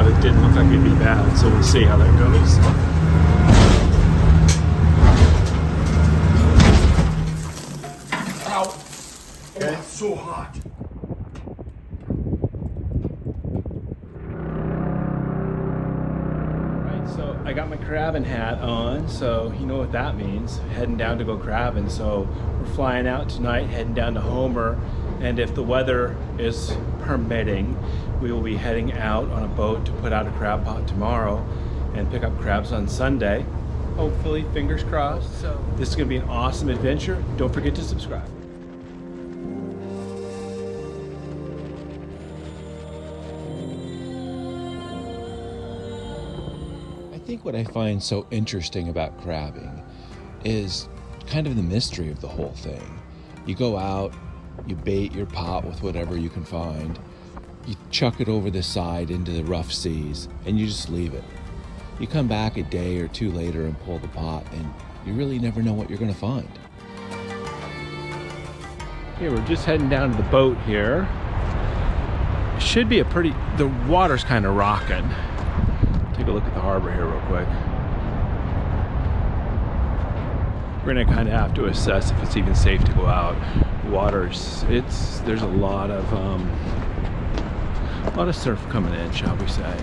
but it didn't look like it'd be bad, so we'll see how that goes. Ow! Okay. Oh, it's so hot. So I got my crabbing hat on, so you know what that means. Heading down to go crabbing. So we're flying out tonight, heading down to Homer, and if the weather is permitting, we will be heading out on a boat to put out a crab pot tomorrow and pick up crabs on Sunday. Hopefully, fingers crossed. So this is gonna be an awesome adventure. Don't forget to subscribe. I think what I find so interesting about crabbing is kind of the mystery of the whole thing. You go out, you bait your pot with whatever you can find, you chuck it over the side into the rough seas, and you just leave it. You come back a day or two later and pull the pot, and you really never know what you're going to find. Okay, we're just heading down to the boat here. It should be the water's kind of rocking. Take a look at the harbor here real quick. We're gonna kind of have to assess if it's even safe to go out. There's a lot of surf coming in, shall we say.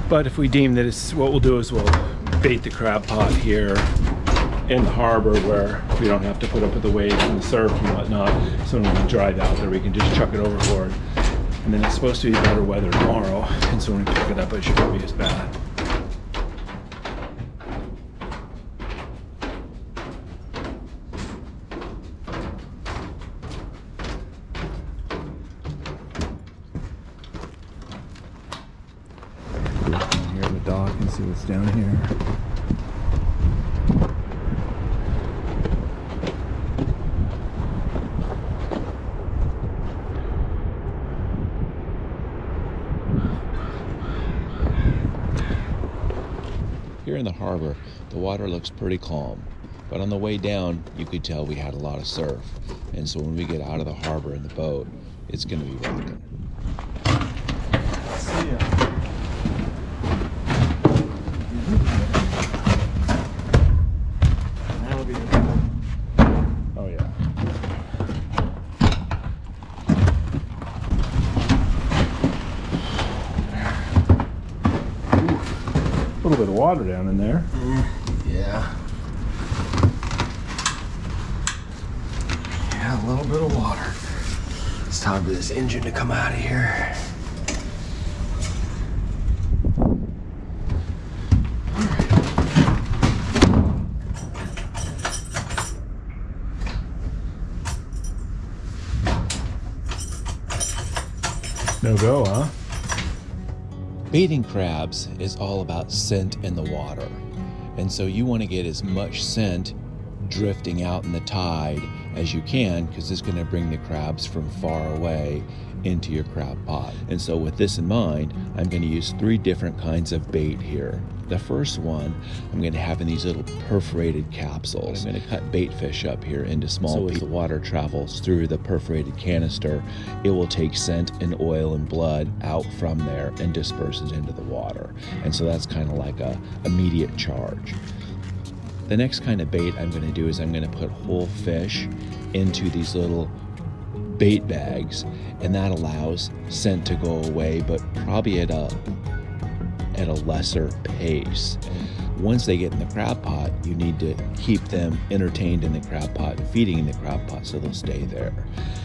But if we deem that what we'll do is we'll bait the crab pot here in the harbor where we don't have to put up with the waves and the surf and whatnot. So when we drive out there, we can just chuck it overboard. And then it's supposed to be better weather tomorrow, and so when we pick it up, it shouldn't be as bad. Look in here at the dock and see what's down here. Here in the harbor, the water looks pretty calm, but on the way down, you could tell we had a lot of surf. And so when we get out of the harbor in the boat, it's going to be rocking. See ya. That'll be oh yeah. A little bit of water down in there. Yeah. Yeah, a little bit of water. It's time for this engine to come out of here. No go, huh? Baiting crabs is all about scent in the water. And so you want to get as much scent drifting out in the tide as you can, because it's going to bring the crabs from far away into your crab pot. And so with this in mind, I'm going to use 3 different kinds of bait here. The first one, I'm going to have in these little perforated capsules. I'm going to cut bait fish up here into small pieces. As the water travels through the perforated canister, it will take scent and oil and blood out from there and disperses into the water. And so that's kind of like a immediate charge. The next kind of bait I'm going to do is I'm going to put whole fish into these little bait bags, and that allows scent to go away, but probably at a lesser pace. Once they get in the crab pot, you need to keep them entertained in the crab pot and feeding in the crab pot so they'll stay there.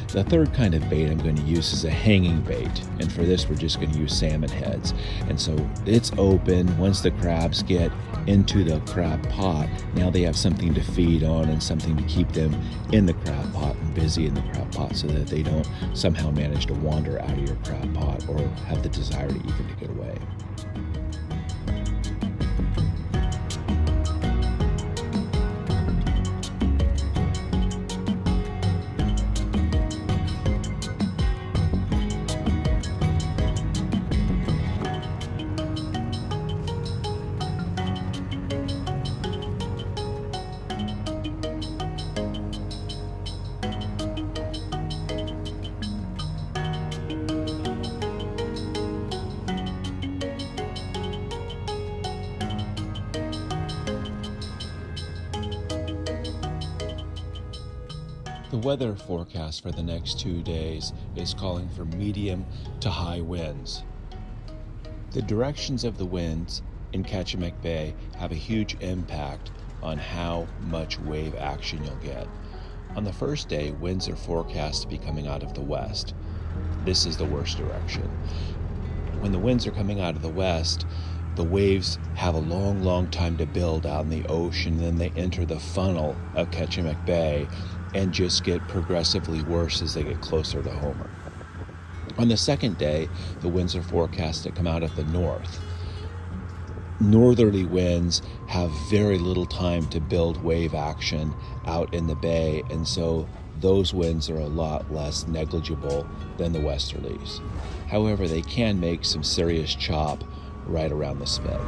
The third kind of bait I'm going to use is a hanging bait, and for this we're just going to use salmon heads. And so it's open. Once the crabs get into the crab pot, now they have something to feed on and something to keep them in the crab pot and busy in the crab pot so that they don't somehow manage to wander out of your crab pot or have the desire to even to get away. The weather forecast for the next 2 days is calling for medium to high winds. The directions of the winds in Kachemak Bay have a huge impact on how much wave action you'll get. On the first day, winds are forecast to be coming out of the west. This is the worst direction. When the winds are coming out of the west, the waves have a long time to build out in the ocean, then they enter the funnel of Kachemak Bay and just get progressively worse as they get closer to Homer. On the second day, the winds are forecast to come out of the north. Northerly winds have very little time to build wave action out in the bay, and so those winds are a lot less negligible than the westerlies. However, they can make some serious chop right around the spit.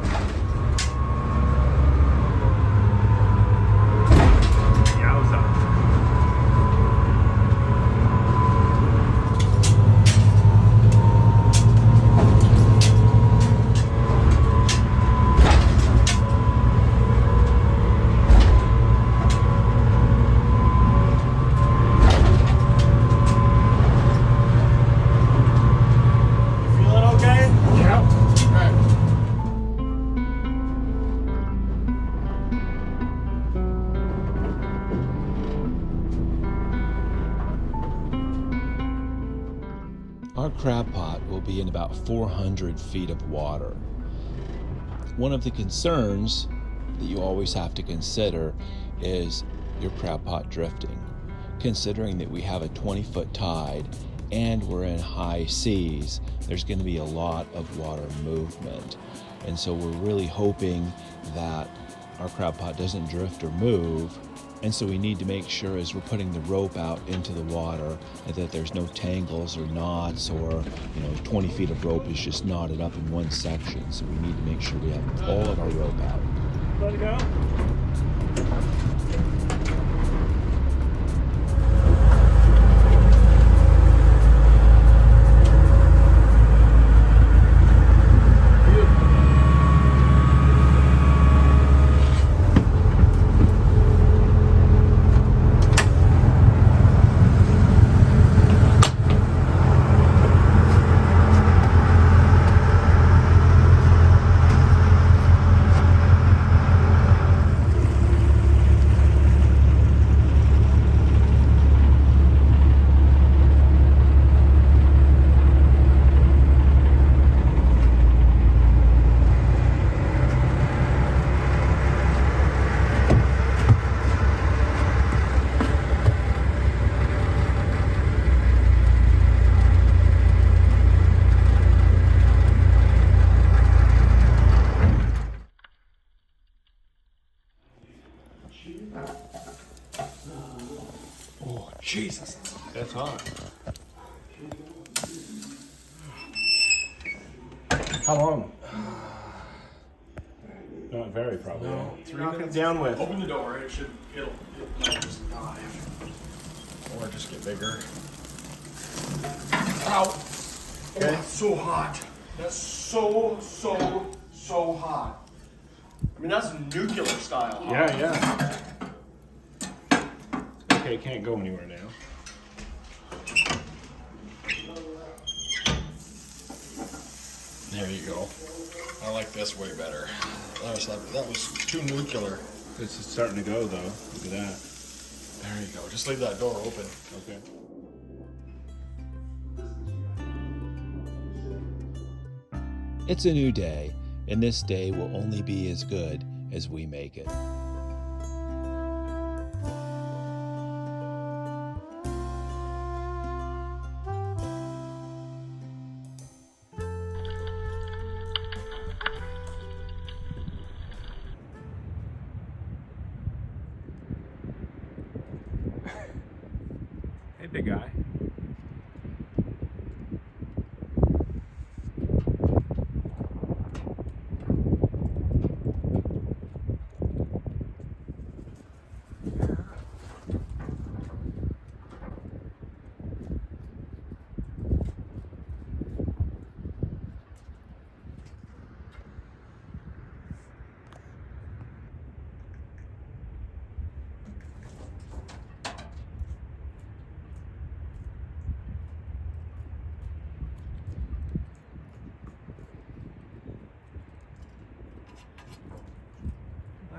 Our crab pot will be in about 400 feet of water. One of the concerns that you always have to consider is your crab pot drifting. Considering that we have a 20-foot tide and we're in high seas, there's going to be a lot of water movement. And so we're really hoping that our crab pot doesn't drift or move. And so we need to make sure as we're putting the rope out into the water that there's no tangles or knots, or 20 feet of rope is just knotted up in one section. So we need to make sure we have all of our rope out. Let it go. Oh, Jesus. That's hot. How long? Not very, probably. No, 3 Knock it minutes. down with. Open the door. It might just dive. Or just get bigger. Ow! Okay. Oh, that's so hot. That's so hot. I mean, that's nuclear style hot. Yeah. Okay, can't go anywhere now. There you go. I like this way better. That was too nuclear. This is starting to go, though. Look at that. There you go. Just leave that door open. Okay. It's a new day, and this day will only be as good as we make it. Hey, big guy.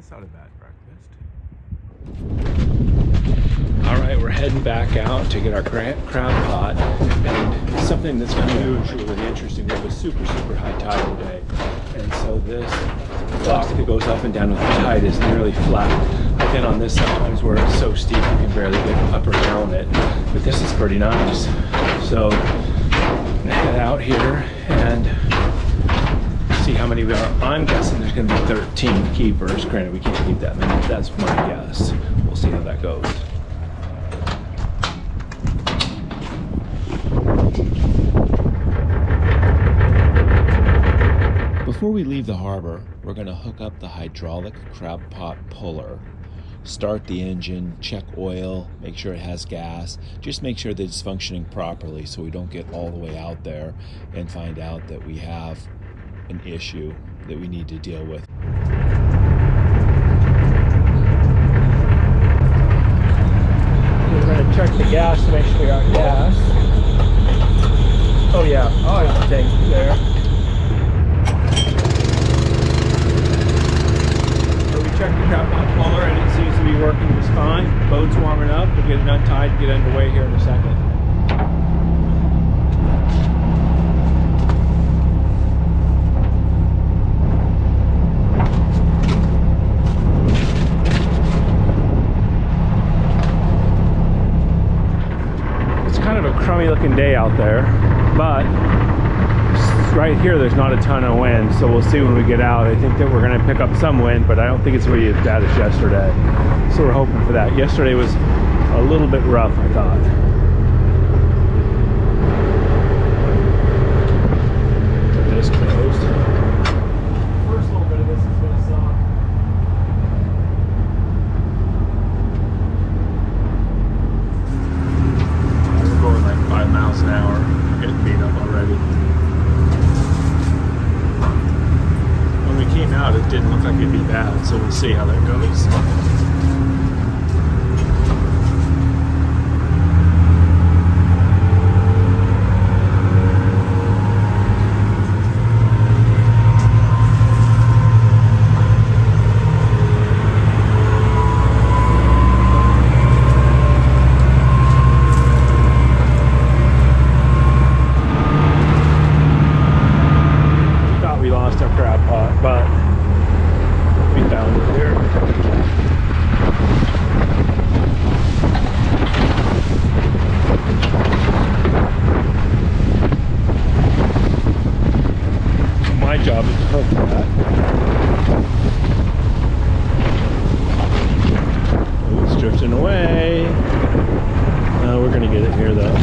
That's not a bad breakfast. All right, we're heading back out to get our crab pot, and something that's kind of really interesting. We have a super high tide today, and so this dock that goes up and down with the tide is nearly flat. I've been on this sometimes where it's so steep you can barely get up or down it, but this is pretty nice. So head out here and see how many we are. I'm guessing there's going to be 13 keepers. Granted, we can't keep that many. That's my guess. We'll see how that goes. Before we leave the harbor, we're going to hook up the hydraulic crab pot puller, start the engine, check oil, make sure it has gas, just make sure that it's functioning properly so we don't get all the way out there and find out that we have an issue that we need to deal with. We're going to check the gas to make sure we got gas. Oh yeah, tank there. Check the crab pot puller and it seems to be working just fine. Boat's warming up. We'll get it untied and get underway here in a second. It's kind of a crummy looking day out there, but right here there's not a ton of wind, so we'll see when we get out. I think that we're going to pick up some wind, but I don't think it's going to be as bad as yesterday, so we're hoping for that. Yesterday was a little bit rough, I thought. This closed. First little bit of this is going to suck. We're going like 5 miles an hour. We're getting beat up already. Came out, it didn't look like it'd be bad, so we'll see how that goes. Job is to hook that. Oh, it's drifting away. We're gonna get it here though.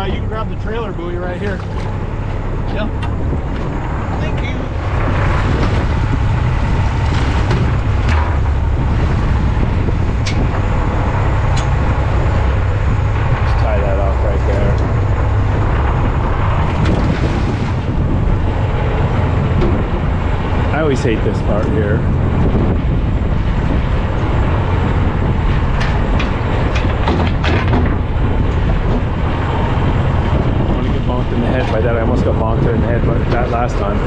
You can grab the trailer buoy right here. Yep. Thank you. Just tie that off right there. I always hate this part here. I want to get bonked in the head by that. I almost got bonked in the head by that last time.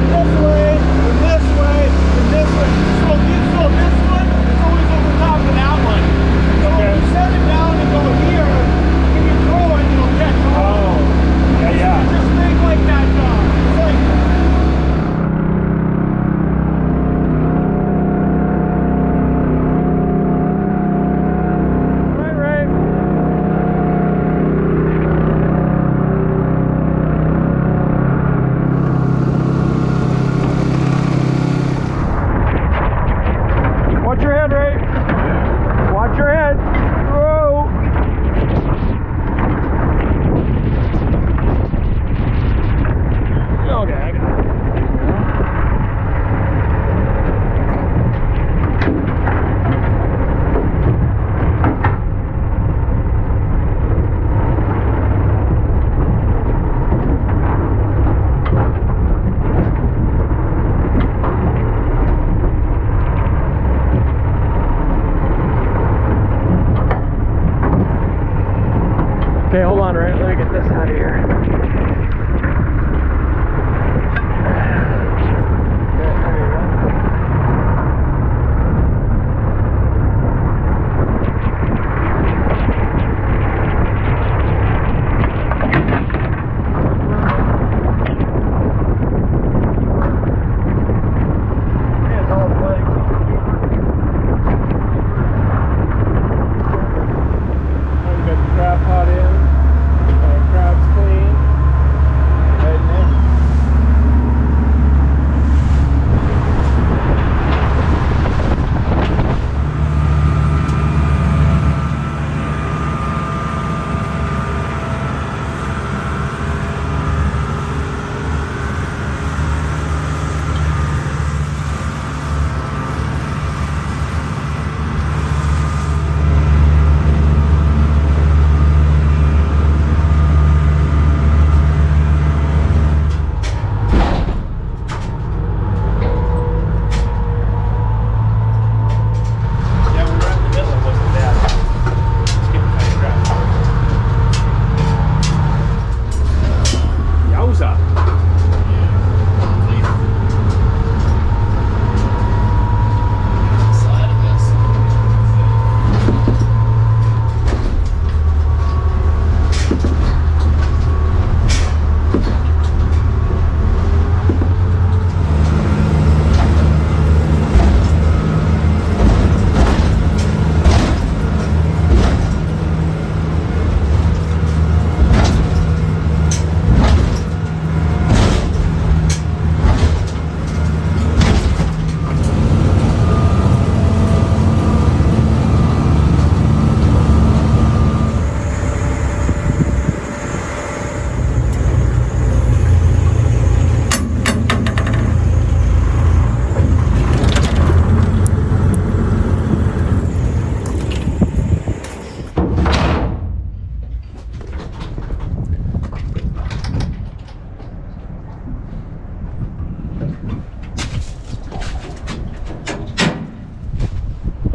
This way,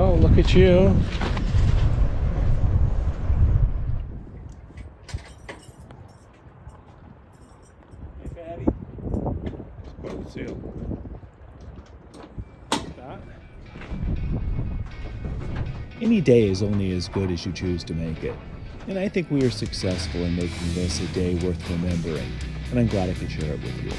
Oh, look at you. Any day is only as good as you choose to make it. And I think we are successful in making this a day worth remembering. And I'm glad I could share it with you.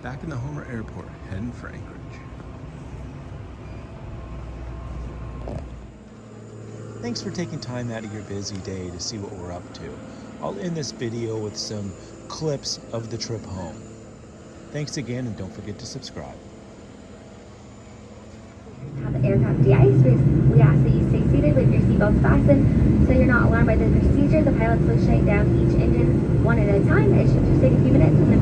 Back in the Homer Airport, heading for Anchorage. Thanks for taking time out of your busy day to see what we're up to. I'll end this video with some clips of the trip home. Thanks again, and don't forget to subscribe. Have the aircraft de-ice. We ask that you stay seated with your seatbelts fastened so you're not alarmed by the procedure. The pilots will shut down each engine one at a time. It should just take a few minutes.